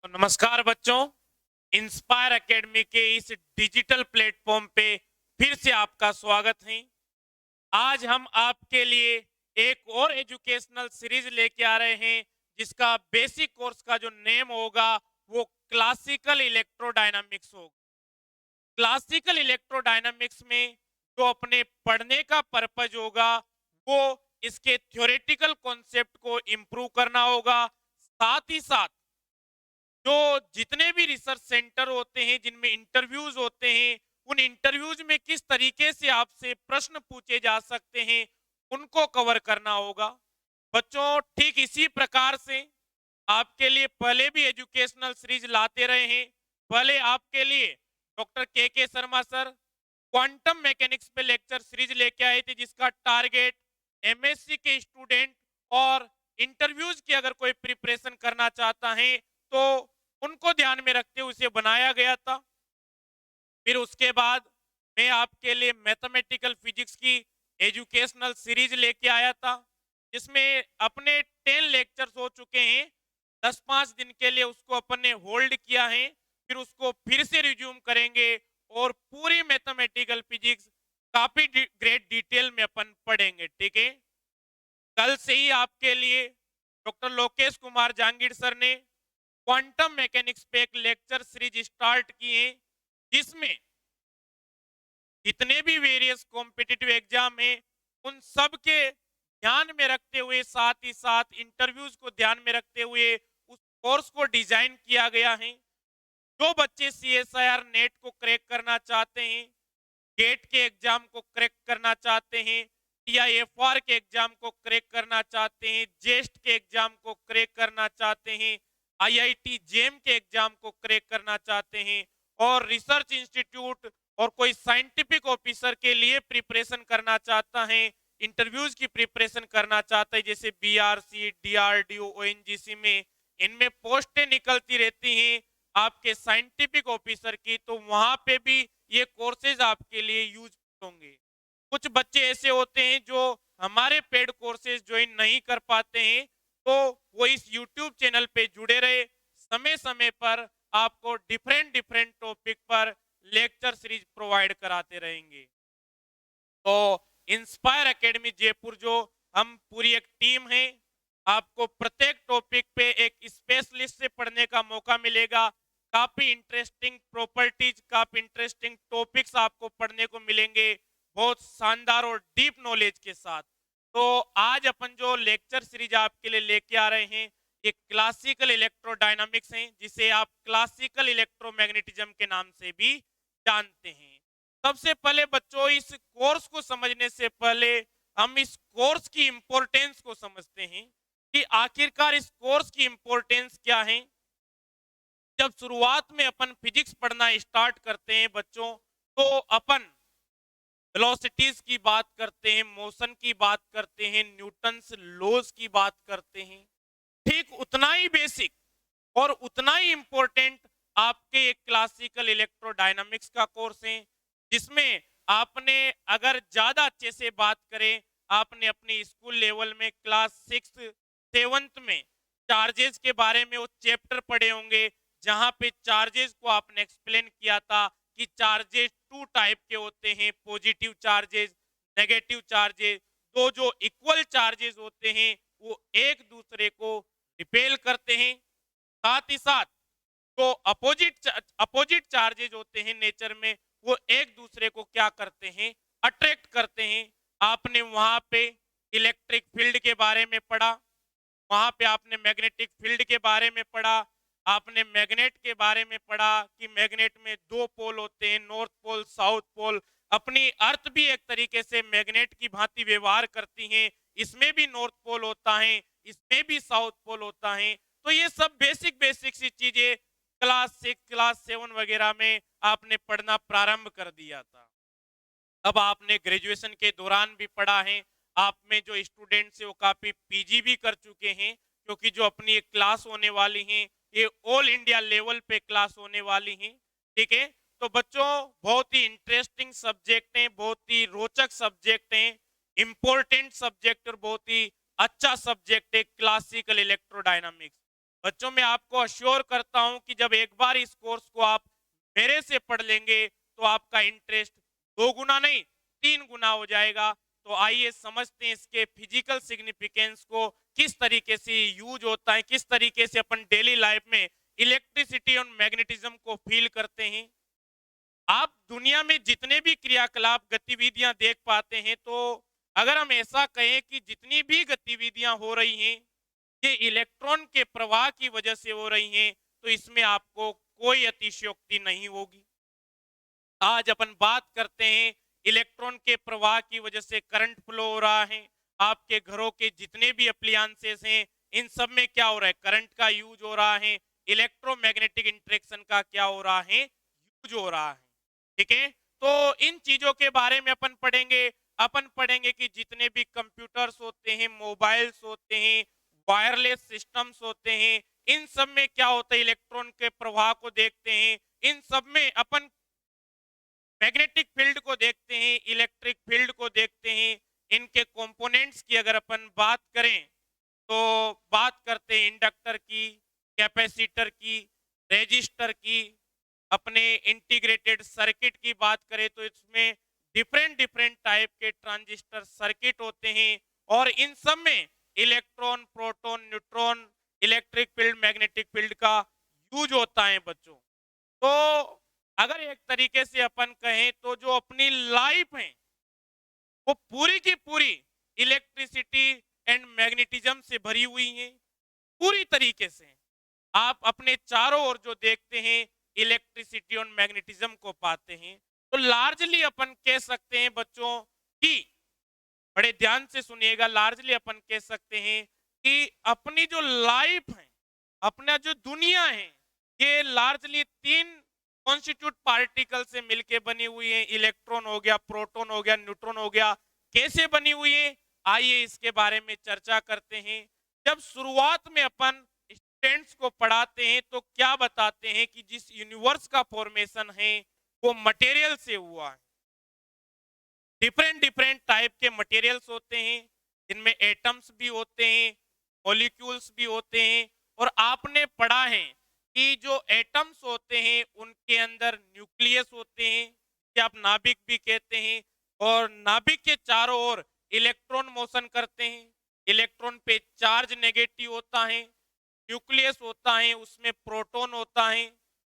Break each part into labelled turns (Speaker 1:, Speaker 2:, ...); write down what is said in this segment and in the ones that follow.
Speaker 1: तो नमस्कार बच्चों, इंस्पायर एकेडमी के इस डिजिटल प्लेटफॉर्म पे फिर से आपका स्वागत है। आज हम आपके लिए एक और एजुकेशनल सीरीज लेके आ रहे हैं जिसका बेसिक कोर्स का जो नेम होगा वो क्लासिकल इलेक्ट्रोडायनामिक्स होगा। क्लासिकल इलेक्ट्रोडायनामिक्स में जो अपने पढ़ने का पर्पज होगा वो इसके थ्योरेटिकल कॉन्सेप्ट को इम्प्रूव करना होगा। साथ ही साथ जो जितने भी रिसर्च सेंटर होते हैं जिनमें इंटरव्यूज होते हैं उन इंटरव्यूज में किस तरीके से आपसे प्रश्न पूछे जा सकते हैं उनको कवर करना होगा। बच्चों, ठीक इसी प्रकार से आपके लिए पहले भी एजुकेशनल सीरीज लाते रहे हैं। पहले आपके लिए डॉक्टर के शर्मा सर क्वांटम मैकेनिक्स पे लेक्चर सीरीज लेके आए थे जिसका टारगेट एमएससी के स्टूडेंट और इंटरव्यूज की अगर कोई प्रिपरेशन करना चाहता है तो उनको ध्यान में रखते हुए उसे बनाया गया था। फिर उसके बाद मैं आपके लिए मैथमेटिकल फिजिक्स की एजुकेशनल सीरीज लेके आया था जिसमें अपने 10 लेक्चर्स हो चुके हैं। 10-5 दिन के लिए उसको अपन ने होल्ड किया है, फिर उसको फिर से रिज्यूम करेंगे और पूरी मैथमेटिकल फिजिक्स काफी ग्रेट डिटेल में अपन पढ़ेंगे। ठीक है, कल से ही आपके लिए डॉक्टर लोकेश कुमार जहांगीर सर ने क्वांटम मैकेनिक्स पे एक लेक्चर सीरीज स्टार्ट किए जिसमें जितने भी वेरियस कॉम्पिटिटिव एग्जाम हैं उन सब के ध्यान में रखते हुए साथ ही साथ इंटरव्यूज को ध्यान में रखते हुए उस कोर्स को डिजाइन किया गया है। जो बच्चे सीएसआईआर नेट को क्रैक करना चाहते हैं, गेट के एग्जाम को क्रैक करना चाहते हैं, टीआईएफआर के एग्जाम को क्रैक करना चाहते हैं, जेस्ट के एग्जाम को क्रैक करना चाहते हैं, आईआईटी जेम के एग्जाम को क्रैक करना चाहते हैं और रिसर्च इंस्टीट्यूट और कोई साइंटिफिक ऑफिसर के लिए प्रिपरेशन करना चाहता है, इंटरव्यूज की प्रिपरेशन करना चाहता है, जैसे बीआरसी, डीआरडीओ, ओएनजीसी में इनमें पोस्टें निकलती रहती हैं आपके साइंटिफिक ऑफिसर की, तो वहां पे भी ये कोर्सेज आपके लिए यूज होंगे। कुछ बच्चे ऐसे होते हैं जो हमारे पेड कोर्सेज ज्वाइन नहीं कर पाते हैं, तो वो इस यूट्यूब चैनल पे जुड़े रहे। समय समय पर आपको डिफरेंट डिफरेंट टॉपिक पर लेक्चर सीरीज प्रोवाइड कराते रहेंगे। तो इंस्पायर एकेडमी जयपुर जो हम पूरी एक टीम है, आपको प्रत्येक टॉपिक पे एक स्पेशलिस्ट से पढ़ने का मौका मिलेगा। काफी इंटरेस्टिंग प्रॉपर्टीज, काफी इंटरेस्टिंग टॉपिक्स आपको पढ़ने को मिलेंगे बहुत शानदार और डीप नॉलेज के साथ। तो आज अपन जो लेक्चर सीरीज आपके लिए लेके आ रहे हैं ये क्लासिकल इलेक्ट्रोडायनामिक्स है, जिसे आप क्लासिकल इलेक्ट्रोमैग्नेटिज्म के नाम से भी जानते हैं। सबसे पहले बच्चों, इस कोर्स को समझने से पहले हम इस कोर्स की इंपॉर्टेंस को समझते हैं कि आखिरकार इस कोर्स की इंपॉर्टेंस क्या है। जब शुरुआत में अपन फिजिक्स पढ़ना स्टार्ट करते हैं बच्चों, तो अपन वेलोसिटीज की बात करते हैं, मोशन की बात करते हैं, न्यूटन्स लॉज की बात करते हैं। ठीक उतना ही बेसिक और उतना ही इंपॉर्टेंट आपके एक क्लासिकल इलेक्ट्रोडायनामिक्स का कोर्स है जिसमें आपने अगर ज्यादा अच्छे से बात करें, आपने अपने स्कूल लेवल में क्लास 6th-7th में चार्जेस के बारे में वो चैप्टर पढ़े होंगे जहां पे चार्जेस को आपने एक्सप्लेन किया था कि चार्जेस 2 टाइप के होते हैं, पॉजिटिव चार्जेस, नेगेटिव चार्जेस। तो जो इक्वल चार्जेस होते हैं वो एक दूसरे को रिपेल करते हैं, साथ ही साथ जो अपोजिट चार्जेज होते हैं नेचर में वो एक दूसरे को क्या करते हैं, अट्रैक्ट करते हैं। आपने वहां पे इलेक्ट्रिक फील्ड के बारे में पढ़ा, वहां पे आपने मैग्नेटिक फील्ड के बारे में पढ़ा, आपने मैग्नेट के बारे में पढ़ा कि मैग्नेट में 2 पोल होते हैं, नॉर्थ पोल, साउथ पोल। अपनी अर्थ भी एक तरीके से मैग्नेट की भांति व्यवहार करती है, इसमें भी नॉर्थ पोल होता है, इसमें भी साउथ पोल होता है। तो ये सब बेसिक बेसिक सी चीजें क्लास 6, क्लास 7 वगैरह में आपने पढ़ना प्रारंभ कर दिया था। अब आपने ग्रेजुएशन के दौरान भी पढ़ा है। आप में जो स्टूडेंट्स है वो काफी पीजी भी कर चुके हैं, क्योंकि जो अपनी एक क्लास होने वाली है ये ऑल इंडिया लेवल पे क्लास होने वाली है। ठीक है, तो बच्चों बहुत ही इंटरेस्टिंग सब्जेक्ट हैं, बहुत ही रोचक सब्जेक्ट हैं, इंपॉर्टेंट सब्जेक्ट और बहुत ही अच्छा सब्जेक्ट है क्लासिकल इलेक्ट्रोडायनामिक्स। बच्चों मैं आपको अश्योर करता हूं कि जब एक बार इस कोर्स को आप मेरे से पढ़ लेंगे तो आपका इंटरेस्ट 2 गुना नहीं 3 गुना हो जाएगा। तो आइए समझते हैं इसके फिजिकल सिग्निफिकेंस को, किस तरीके से यूज होता है, किस तरीके से अपन डेली लाइफ में इलेक्ट्रिसिटी और मैग्नेटिज्म को फील करते हैं। आप दुनिया में जितने भी क्रियाकलाप गतिविधियां देख पाते हैं, तो अगर हम ऐसा कहें कि जितनी भी गतिविधियां हो रही हैं ये इलेक्ट्रॉन के प्रवाह की वजह से हो रही हैं, तो इसमें आपको कोई अतिशयोक्ति नहीं होगी। आज अपन बात करते हैं इलेक्ट्रॉन के प्रवाह की वजह से करंट फ्लो हो रहा है। आपके घरों के जितने भी अप्लायंसेस हैं इन सब में क्या हो रहा है, करंट का यूज हो रहा है। इलेक्ट्रोमैग्नेटिक इंटरेक्शन का क्या हो रहा है, यूज हो रहा है। ठीक है, तो इन चीजों के बारे में अपन पढ़ेंगे। अपन पढ़ेंगे कि जितने भी कंप्यूटर्स होते हैं, मोबाइल्स होते हैं, वायरलेस सिस्टम्स होते हैं, इन सब में क्या होता है, इलेक्ट्रॉन के प्रवाह को देखते हैं। इन सब में अपन मैग्नेटिक फील्ड को देखते हैं, इलेक्ट्रिक फील्ड को देखते हैं। इनके कंपोनेंट्स की अगर अपन बात करें तो बात करते हैं इंडक्टर की, कैपेसिटर की, रेजिस्टर की। अपने इंटीग्रेटेड सर्किट की बात करें तो इसमें डिफरेंट डिफरेंट टाइप के ट्रांजिस्टर सर्किट होते हैं और इन सब में electron, proton, neutron, electric field, magnetic field का यूज होता है बच्चों। तो अगर एक तरीके से अपन कहें तो जो अपनी लाइफ है वो पूरी की पूरी इलेक्ट्रिसिटी एंड मैग्नेटिज्म से भरी हुई है। पूरी तरीके से आप अपने चारों ओर जो देखते हैं इलेक्ट्रिसिटी और मैग्नेटिज्म को पाते हैं। तो लार्जली अपन कह सकते हैं बच्चों कि, बड़े ध्यान से सुनिएगा, लार्जली अपन कह सकते हैं कि अपनी जो लाइफ है, अपना जो दुनिया है, ये लार्जली 3 कॉन्स्टिट्यूट पार्टिकल से मिलके बनी हुई है। इलेक्ट्रॉन हो गया, प्रोटॉन हो गया, न्यूट्रॉन हो गया। कैसे बनी हुई है, आइए इसके बारे में चर्चा करते हैं। जब शुरुआत में अपन स्टूडेंट्स को पढ़ाते हैं तो क्या बताते हैं कि जिस यूनिवर्स का फॉर्मेशन है वो मटेरियल से हुआ है। डिफरेंट डिफरेंट टाइप के मटेरियल्स होते हैं, जिनमें एटम्स भी होते हैं, मॉलिक्यूल्स भी होते हैं। और आपने पढ़ा है कि जो एटम्स होते हैं उनके अंदर न्यूक्लियस होते हैं, जिसे आप नाभिक भी कहते हैं। और नाभिक के चारों ओर इलेक्ट्रॉन मोशन करते हैं। इलेक्ट्रॉन पे चार्ज नेगेटिव होता है। न्यूक्लियस होता है, उसमें प्रोटॉन होता है,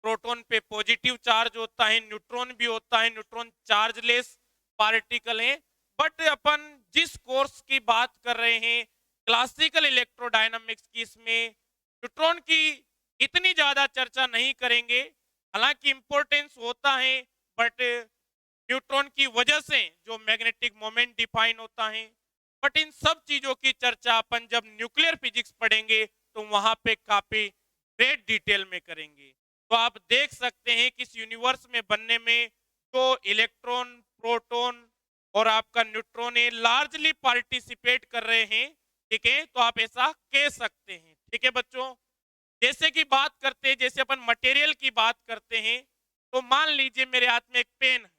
Speaker 1: प्रोटॉन पे पॉजिटिव चार्ज होता है। न्यूट्रॉन भी होता है, न्यूट्रॉन चार्जलेस पार्टिकल है। बट अपन जिस कोर्स की बात कर रहे हैं क्लासिकल इलेक्ट्रोडायनामिक्स की, इसमें न्यूट्रॉन की इतनी ज्यादा चर्चा नहीं करेंगे। हालांकि इंपॉर्टेंस होता है, बट न्यूट्रॉन की वजह से जो मैग्नेटिक मोमेंट डिफाइन होता है। बट इन सब चीजों की चर्चा अपन जब न्यूक्लियर फिजिक्स पढ़ेंगे तो वहां पे काफी ग्रेट डिटेल में करेंगे। तो आप देख सकते हैं कि इस यूनिवर्स में बनने में जो इलेक्ट्रॉन, प्रोटॉन और आपका न्यूट्रॉन है, लार्जली पार्टिसिपेट कर रहे हैं। ठीक है, तो आप ऐसा कह सकते हैं। ठीक है बच्चों, जैसे कि बात करते हैं, जैसे अपन मटेरियल की बात करते हैं, तो मान लीजिए मेरे हाथ में एक पेन है।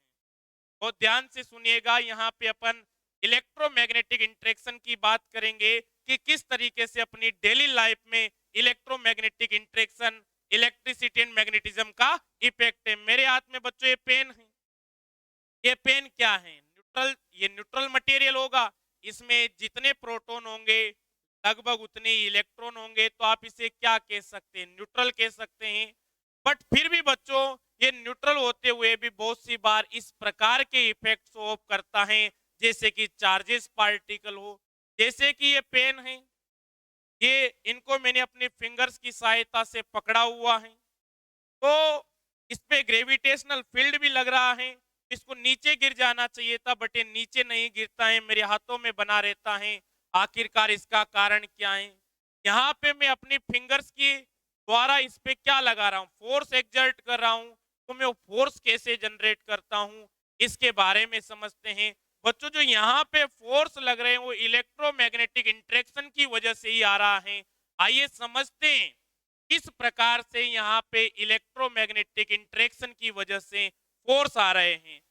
Speaker 1: बहुत ध्यान से सुनिएगा, यहाँ पे अपन इलेक्ट्रोमैग्नेटिक इंटरेक्शन की बात करेंगे कि किस तरीके से अपनी डेली लाइफ में electromagnetic interaction, electricity and magnetism का इफेक्ट है। मेरे हाथ में बच्चों ये पेन है। ये पेन क्या है, न्यूट्रल, ये न्यूट्रल मटेरियल होगा। इसमें जितने प्रोटॉन होंगे लगभग उतने ही इलेक्ट्रॉन होंगे, तो आप इसे क्या कह सकते हैं, न्यूट्रल कह सकते हैं। बट फिर भी बच्चों ये न्यूट्रल होते हुए भी बहुत सी बार इस प्रकार के इफेक्ट शो ऑफ करता है, जैसे कि चार्जेस पार्टिकल हो। जैसे कि ये पेन है, ये इनको मैंने अपने फिंगर्स की सहायता से पकड़ा हुआ है, तो इस पे ग्रेविटेशनल फील्ड भी लग रहा है। इसको नीचे गिर जाना चाहिए था, बट ये नीचे नहीं गिरता है, मेरे हाथों में बना रहता है। आखिरकार इसका कारण क्या है, यहाँ पे मैं अपनी फिंगर्स की द्वारा इस पे क्या लगा रहा हूँ, फोर्स एक्सर्ट कर रहा हूँ। तो मैं वो फोर्स कैसे जनरेट करता हूँ, इसके बारे में समझते हैं। बच्चों जो यहाँ पे फोर्स लग रहे हैं वो इलेक्ट्रोमैग्नेटिक इंटरेक्शन की वजह से ही आ रहा है। आइए समझते हैं किस प्रकार से यहाँ पे इलेक्ट्रोमैग्नेटिक इंटरेक्शन की वजह से फोर्स आ रहे हैं।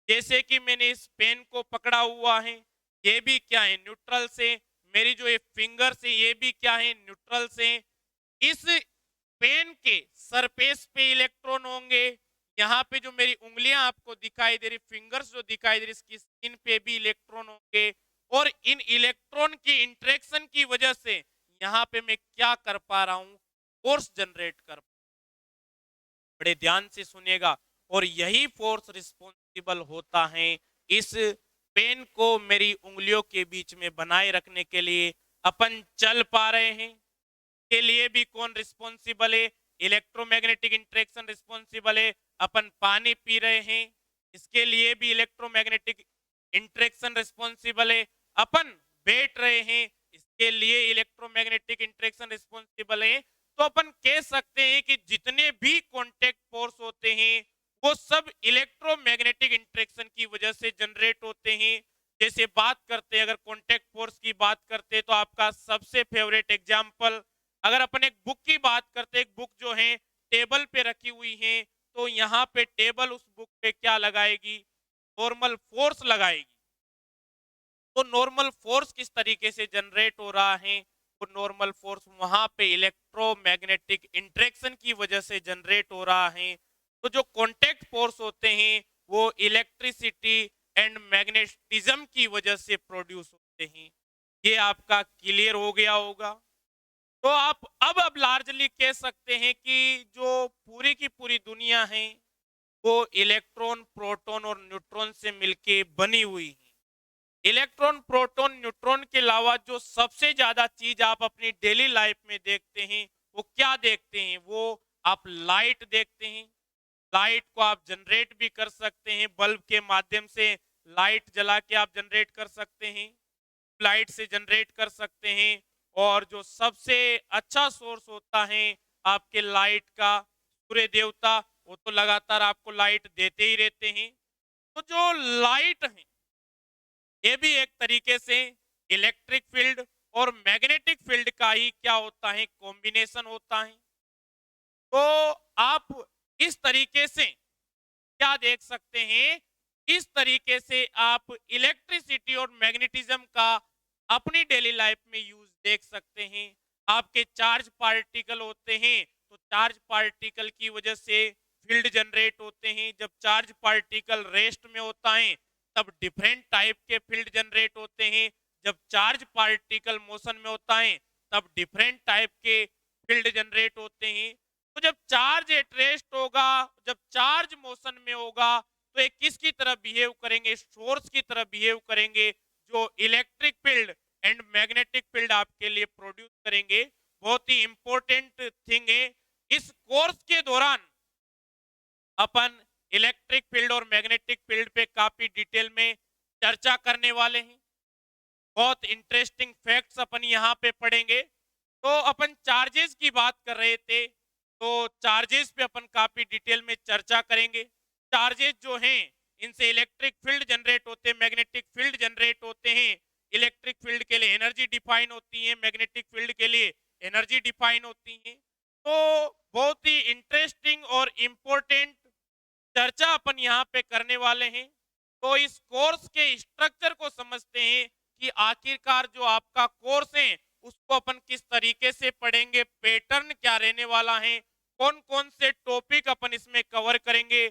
Speaker 1: जैसे कि मैंने इस पेन को पकड़ा हुआ है, ये भी क्या है, न्यूट्रल से। मेरी जो ये फिंगर से, ये भी क्या है, न्यूट्रल से। इस पेन के सरफेस पे इलेक्ट्रॉन होंगे। यहाँ पे जो मेरी उंगलियां आपको दिखाई दे रही, फिंगर्स जो दिखाई दे रही, इसकी स्किन पे भी इलेक्ट्रॉन होंगे। और इन इलेक्ट्रॉन की इंटरेक्शन की वजह से यहाँ पे मैं क्या कर पा रहा हूँ, फोर्स जनरेट कर। बड़े ध्यान से सुनिएगा। और यही फोर्स रिस्पॉन्सिबल होता है इस पेन को मेरी उंगलियों के बीच में बनाए रखने के लिए। अपन चल पा रहे हैं के लिए भी कौन रिस्पॉन्सिबल है, इलेक्ट्रोमैग्नेटिक इंटरेक्शन रिस्पॉन्सिबल है। अपन पानी पी रहे हैं, इसके लिए भी इलेक्ट्रोमैग्नेटिक इंटरेक्शन रिस्पॉन्सिबल है। अपन बैठ रहे हैं, इसके लिए इलेक्ट्रोमैग्नेटिक इंटरेक्शन रिस्पॉन्सिबल है। तो अपन कह सकते हैं कि जितने भी कॉन्टेक्ट फोर्स होते हैं वो सब इलेक्ट्रोमैग्नेटिक इंटरेक्शन की वजह से जनरेट होते हैं। जैसे बात करते हैं, अगर कॉन्टेक्ट फोर्स की बात करते हैं, तो आपका सबसे फेवरेट एग्जाम्पल, अगर अपन एक बुक की बात करते हैं, एक बुक जो है टेबल पे रखी हुई है, तो यहाँ पे टेबल उस बुक पे क्या लगाएगी, नॉर्मल फोर्स लगाएगी। तो नॉर्मल फोर्स किस तरीके से जनरेट हो रहा है, वो नॉर्मल फोर्स वहां पे इलेक्ट्रोमैग्नेटिक इंटरेक्शन की वजह से जनरेट हो रहा है। तो जो कॉन्टेक्ट फोर्स होते हैं वो इलेक्ट्रिसिटी एंड मैग्नेटिज्म की वजह से प्रोड्यूस होते हैं। ये आपका क्लियर हो गया होगा। तो आप अब लार्जली कह सकते हैं कि जो पूरी की पूरी दुनिया है वो इलेक्ट्रॉन, प्रोटॉन और न्यूट्रॉन से मिलके बनी हुई है। इलेक्ट्रॉन, प्रोटॉन, न्यूट्रॉन के अलावा जो सबसे ज्यादा चीज आप अपनी डेली लाइफ में देखते हैं वो क्या देखते हैं, वो आप लाइट देखते हैं। लाइट को आप जनरेट भी कर सकते हैं, बल्ब के माध्यम से लाइट जला के आप जनरेट कर सकते हैं, लाइट से जनरेट कर सकते हैं। और जो सबसे अच्छा सोर्स होता है आपके लाइट का, सूर्य देवता, वो तो लगातार आपको लाइट देते ही रहते हैं। तो जो लाइट है ये भी एक तरीके से इलेक्ट्रिक फील्ड और मैग्नेटिक फील्ड का ही क्या होता है, कॉम्बिनेशन होता है। तो आप इस तरीके से क्या देख सकते हैं, इस तरीके से आप इलेक्ट्रिसिटी और मैग्नेटिज्म का अपनी डेली लाइफ में यूज देख सकते हैं। आपके चार्ज पार्टिकल होते हैं, तो चार्ज पार्टिकल की वजह से फील्ड जनरेट होते हैं। जब चार्ज पार्टिकल रेस्ट में होता है तब डिफरेंट टाइप के फील्ड जनरेट होते हैं। जब चार्ज पार्टिकल मोशन में होता है तब डिफरेंट टाइप के फील्ड जनरेट होते हैं। तो जब चार्ज एट रेस्ट होगा, जब चार्ज मोशन में होगा, तो ये किसकी तरह बिहेव करेंगे, सोर्स की तरह बिहेव करेंगे, जो electric field and magnetic field आपके लिए प्रोड्यूस करेंगे। बहुत ही इंपॉर्टेंट थिंग है। इस कोर्स के दौरान अपन इलेक्ट्रिक फील्ड और मैग्नेटिक फील्ड पे काफी डिटेल में चर्चा करने वाले हैं। बहुत इंटरेस्टिंग फैक्ट्स अपन यहाँ पे पढ़ेंगे। तो अपन चार्जेस की बात कर रहे थे, तो चार्जेस पे अपन काफी डिटेल में चर्चा करेंगे। चार्जेस जो हैं इनसे इलेक्ट्रिक फील्ड जनरेट होते हैं, मैग्नेटिक फील्ड जनरेट होते हैं। इलेक्ट्रिक फील्ड के लिए एनर्जी डिफाइन होती है, मैग्नेटिक फील्ड के लिए एनर्जी डिफाइन होती है। तो बहुत ही इंटरेस्टिंग और इम्पोर्टेंट चर्चा अपन यहाँ पे करने वाले हैं। तो इस कोर्स के स्ट्रक्चर को समझते हैं कि आखिरकार जो आपका कोर्स है उसको अपन किस तरीके से पढ़ेंगे, पैटर्न क्या रहने वाला है, कौन कौन से टॉपिक अपन इसमें कवर करेंगे।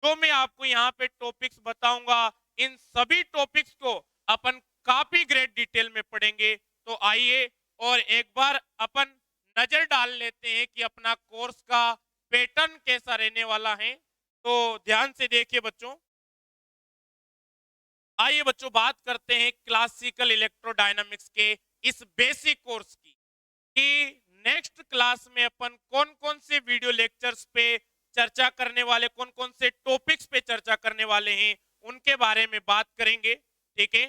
Speaker 1: जो मैं आपको यहाँ पे टॉपिक्स बताऊंगा, इन सभी टॉपिक्स को अपन काफी ग्रेट डिटेल में पढ़ेंगे। तो आइए और एक बार अपन नजर डाल लेते हैं कि अपना कोर्स का पैटर्न कैसा रहने वाला है। तो ध्यान से देखिए बच्चों। आइए बच्चों बात करते हैं क्लासिकल इलेक्ट्रोडायनामिक्स के इस बेसिक कोर्स की, कि नेक्स्ट क्लास में अपन कौन कौन से वीडियो लेक्चर्स पे चर्चा करने वाले, कौन कौन से टॉपिक्स पे चर्चा करने वाले हैं, उनके बारे में बात करेंगे। ठीक है।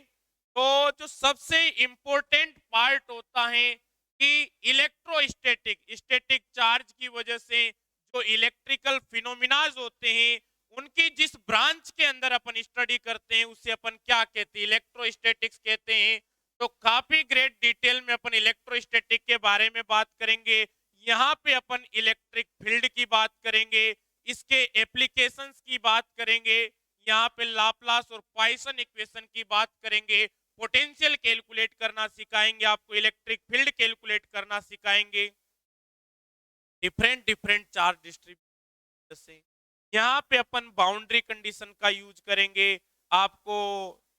Speaker 1: तो जो सबसे इंपॉर्टेंट पार्ट होता है कि इलेक्ट्रोस्टैटिक, स्टैटिक चार्ज की वजह से जो इलेक्ट्रिकल फिनोमिनाज होते हैं उनकी जिस ब्रांच के अंदर अपन स्टडी करते हैं उसे अपन क्या कहते हैं, इलेक्ट्रोस्टैटिक्स कहते हैं। तो काफी ग्रेट डिटेल में अपन इलेक्ट्रोस्टैटिक के बारे में बात करेंगे। यहाँ पे अपन इलेक्ट्रिक फील्ड की बात करेंगे, इसके एप्लीकेशंस की बात करेंगे, यहाँ पे लाप्लास और पॉइसन इक्वेशन की बात करेंगे, पोटेंशियल कैलकुलेट करना सिखाएंगे, आपको इलेक्ट्रिक फील्ड कैलकुलेट करना सिखाएंगे। डिफरेंट डिफरेंट चार्ज डिस्ट्रीब्यूशन से यहाँ पे अपन बाउंड्री कंडीशन का यूज करेंगे। आपको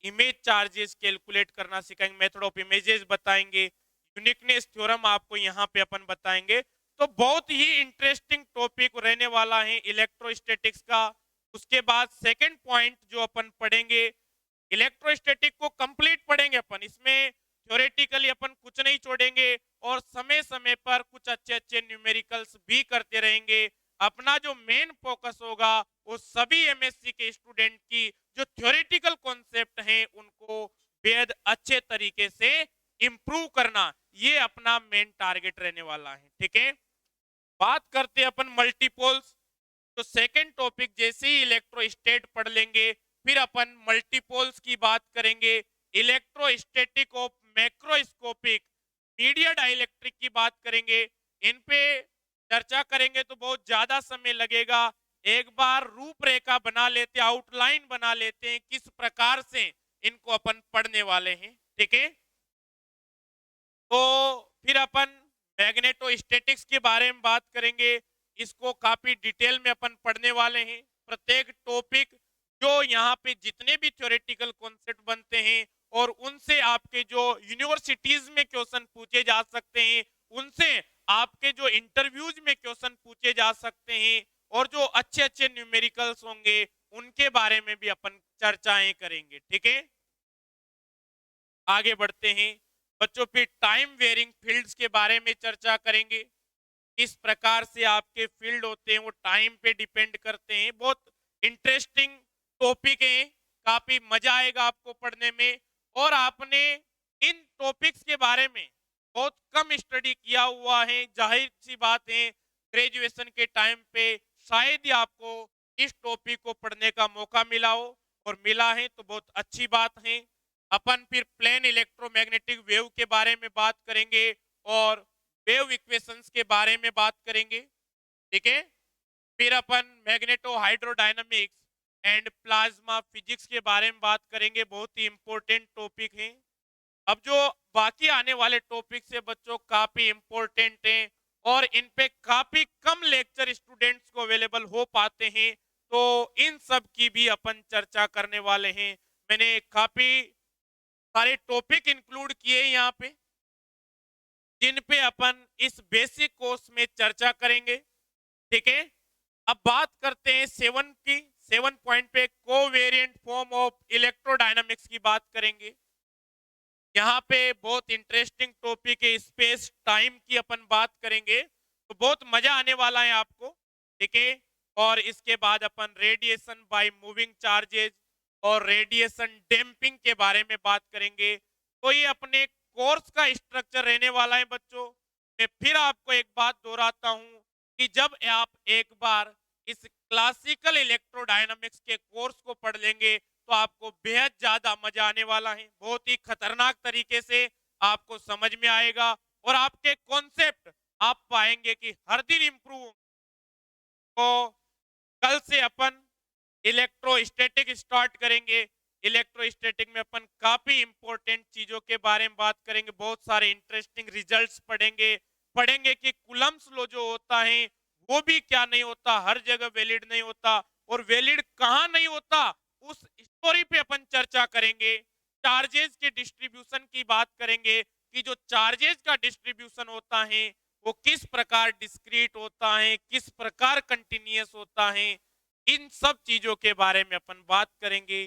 Speaker 1: इमेज चार्जेस कैलकुलेट करना सिखाएंगे, मेथड ऑफ इमेजेस बताएंगे, यूनिकनेस थ्योरम आपको यहाँ पे अपन बताएंगे। तो बहुत ही इंटरेस्टिंग टॉपिक रहने वाला है इलेक्ट्रोस्टैटिक्स का। उसके बाद सेकंड पॉइंट जो अपन पढ़ेंगे, इलेक्ट्रोस्टैटिक को कंप्लीट पढ़ेंगे अपन, इसमें थ्योरेटिकली अपन कुछ नहीं छोड़ेंगे और समय समय पर कुछ अच्छे अच्छे न्यूमेरिकल्स भी करते रहेंगे। अपना जो मेन फोकस होगा वो सभी एमएससी के स्टूडेंट की जो थ्योरेटिकल कॉन्सेप्ट हैं उनको बेहद अच्छे तरीके से इंप्रूव करना, ये अपना मेन टारगेट रहने वाला है। ठीक है, बात करते हैं अपन मल्टीपोल्स। तो सेकंड टॉपिक जैसे ही इलेक्ट्रोस्टेट पढ़ लेंगे, फिर अपन मल्टीपोल्स की बात करेंगे, electrostatic of macroscopic media dielectric की बात करेंगे। इन पे चर्चा करेंगे तो बहुत ज्यादा समय लगेगा। एक बार रूपरेखा बना लेते, आउटलाइन बना लेते हैं किस प्रकार से इनको अपन पढ़ने वाले हैं। ठीक है, तो फिर अपन मैग्नेटोस्टैटिक्स के बारे में बात करेंगे। इसको काफी डिटेल में अपन पढ़ने वाले हैं। प्रत्येक टॉपिक जो यहाँ पे जितने भी थ्योरेटिकल कॉन्सेप्ट बनते हैं और उनसे आपके जो यूनिवर्सिटीज में क्वेश्चन पूछे जा सकते हैं, उनसे आपके जो इंटरव्यूज में क्वेश्चन पूछे जा सकते हैं और जो अच्छे अच्छे न्यूमेरिकल्स होंगे उनके बारे में भी अपन चर्चाएं करेंगे। ठीक है, आगे बढ़ते हैं बच्चों। फिर टाइम वेरिंग फील्ड्स के बारे में चर्चा करेंगे। किस प्रकार से आपके फील्ड होते हैं वो टाइम पे डिपेंड करते हैं। बहुत इंटरेस्टिंग टॉपिक है, काफी मजा आएगा आपको पढ़ने में। और आपने इन टॉपिक्स के बारे में बहुत कम स्टडी किया हुआ है, जाहिर सी बात है ग्रेजुएशन के टाइम पे शायद ही आपको इस टॉपिक को पढ़ने का मौका मिला हो, और मिला है तो बहुत अच्छी बात है। अपन फिर प्लेन इलेक्ट्रोमैग्नेटिक वेव के बारे में बात करेंगे और वेव इक्वेशंस के बारे में बात करेंगे। ठीक है, फिर अपन magneto hydrodynamics and plasma physics के बारे में बात करेंगे, बहुत ही इंपॉर्टेंट टॉपिक है। अब जो बाकी आने वाले टॉपिक से बच्चों काफी इंपॉर्टेंट हैं और इन पे काफी कम लेक्चर स्टूडेंट्स को अवेलेबल हो पाते हैं, तो इन सब की भी अपन चर्चा करने वाले हैं। मैंने काफी सारे टॉपिक इंक्लूड किए यहाँ पे जिन पे अपन इस बेसिक कोर्स में चर्चा करेंगे। ठीक है, अब बात करते हैं 7 की। 7 पॉइंट पे कोवेरिएंट फॉर्म ऑफ इलेक्ट्रोडायनामिक्स की बात करेंगे। यहाँ पे बहुत इंटरेस्टिंग टॉपिक है, स्पेस टाइम की अपन बात करेंगे तो बहुत मजा आने वाला है आपको। ठीक है, और इसके बाद अपन रेडिएशन बाय मूविंग चार्जेस और रेडिएशन डैम्पिंग के बारे में बात करेंगे। तो ये अपने कोर्स का स्ट्रक्चर रहने वाला है बच्चों। मैं फिर आपको एक बात दोहराता हूँ कि जब आप एक बार इस क्लासिकल इलेक्ट्रोडायनामिक्स के कोर्स को पढ़ लेंगे तो आपको बेहद ज्यादा मजा आने वाला है। बहुत ही खतरनाक तरीके से आपको समझ में आएगा और आपके कॉन्सेप्ट आप पाएंगे कि हर दिन इंप्रूव। तो कल से अपन इलेक्ट्रोस्टैटिक स्टार्ट करेंगे। इलेक्ट्रोस्टैटिक में अपन काफी इंपॉर्टेंट चीजों के बारे में बात करेंगे, बहुत सारे इंटरेस्टिंग रिजल्ट्स पढ़ेंगे। पढ़ेंगे कि कुलम्स लॉ जो होता है वो भी क्या नहीं होता, हर जगह वैलिड नहीं होता, और वैलिड कहाँ नहीं होता उस स्टोरी पे अपन चर्चा करेंगे। चार्जेस के डिस्ट्रीब्यूशन की बात करेंगे कि जो चार्जेस का डिस्ट्रीब्यूशन होता है वो किस प्रकार डिस्क्रीट होता है, किस प्रकार कंटिन्यूअस होता है। इन सब चीजों के बारे में अपन बात करेंगे।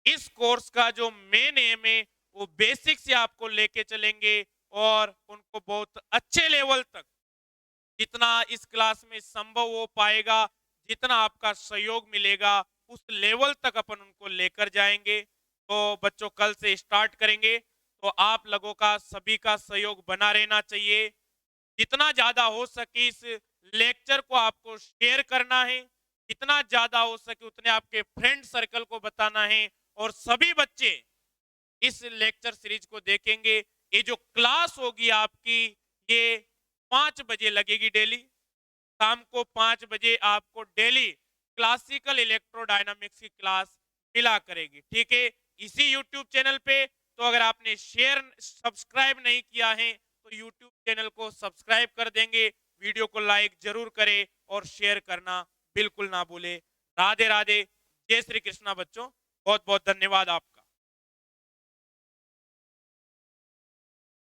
Speaker 1: इस कोर्स का जो मेन एम है वो बेसिक से आपको लेके चलेंगे और उनको बहुत अच्छे लेवल तक, जितना इस क्लास में संभव हो पाएगा, जितना आपका सहयोग मिलेगा उस लेवल तक अपन उनको लेकर जाएंगे। तो बच्चों कल से स्टार्ट करेंगे, तो आप लोगों का सभी का सहयोग बना रहना चाहिए। जितना ज्यादा हो सके इस लेक्चर को आपको शेयर करना है, जितना ज्यादा हो सके उतने आपके फ्रेंड सर्कल को बताना है, और सभी बच्चे इस लेक्चर सीरीज को देखेंगे। ये जो क्लास होगी आपकी ये 5 बजे लगेगी डेली, शाम को 5 बजे आपको डेली क्लासिकल इलेक्ट्रोडायनामिक्स की क्लास मिला करेगी। ठीक है, इसी यूट्यूब चैनल पे। तो अगर आपने शेयर सब्सक्राइब नहीं किया है तो यूट्यूब चैनल को सब्सक्राइब कर देंगे, वीडियो को लाइक जरूर करें और शेयर करना बिल्कुल ना भूले। राधे राधे, जय श्री कृष्णा बच्चों, बहुत बहुत धन्यवाद आप।